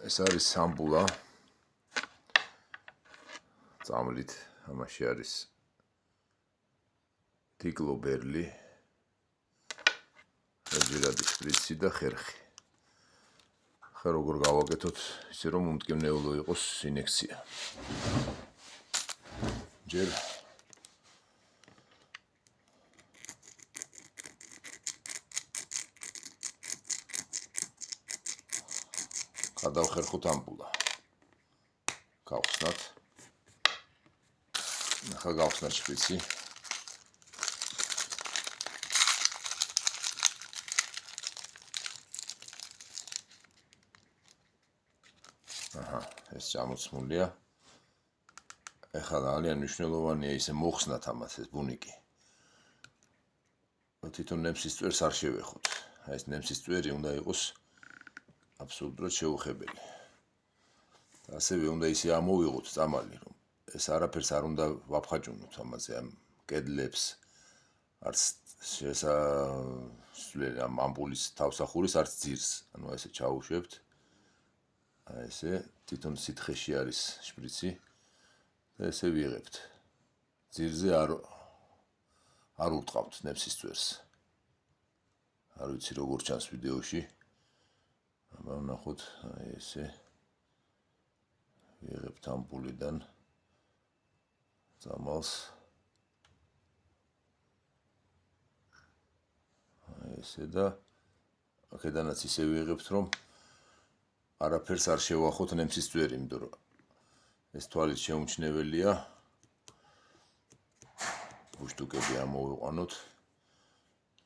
ეს არის სამბულა წამლით, ამაში არის ტიკლობერლი, ხერჯერადი შპრიცი და ხერხი. ხა როგორ გავაკეთოთ, ისე რომ უმტკივნეულო იყოს ინექცია. ჯერ გადავხერხოთ ამპულა. გავხსნათ. ახლა გავხსნათ შპრიცი. ეს ჩამოცმულია. ახლა ძალიან მნიშვნელოვანია ისე მოხსნათ ამას ეს ბუნიკი. თვითონ ნემსის წვერს არ შევეხოთ. ეს ნემსის წვერი უნდა იყოს აბსოლუტურად შეუხებელი. ასევე უნდა ისე ამოვიღოთ წამალი, რომ ეს არაფერს არ უნდა ვაფხაჭუნოთ ამაზე, ამ კედლებს, არც შესასვლელი ამ ამპულის თავსახურის, არც ძირს. ანუ ესე ჩაუშვებთ. ესე თვითონ სითხეში არის შპრიცი და ესე ვიღებთ. ძირზე არ ურტყავთ ნემსის წვერს. არ ვიცი როგორ ჩანს ვიდეოში. აბა ვნახოთ, ესე ვიღებთ ამპულიდან წამალს. ესე და აქედანაც ისე ვიღებთ, რომ არაფერს არ შევახოთ ნემსის წვერი, იმიტომ რომ ეს თვალით შეუმჩნეველია. ბუშტუკები ამოვიყვანოთ.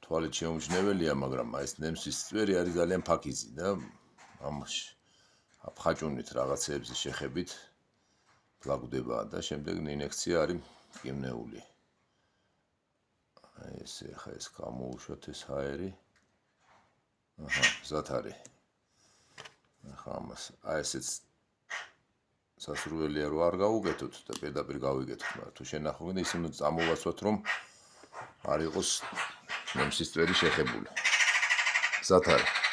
თვალით შეუმჩნეველია, მაგრამ ეს ნემსის წვერი არის ძალიან ფაქიზი და ამაში აფხაჭუნით რაღაცეებზე შეხებით ფლაგდება და შემდეგ ინექცია არის მტკივნეული. ესე ხა ეს გამოუშვათ ეს ჰაერი. მზად არის. ახლა ამას ესეც სასურველია რომ არ გავუკეთოთ და პირდაპირ გავიგეთოთ, მაგრამ თუ შენახავთ და ისე უნდა წამოვაცვათ, რომ არ იყოს ნემსის წვერი შეხებული. მზად არის.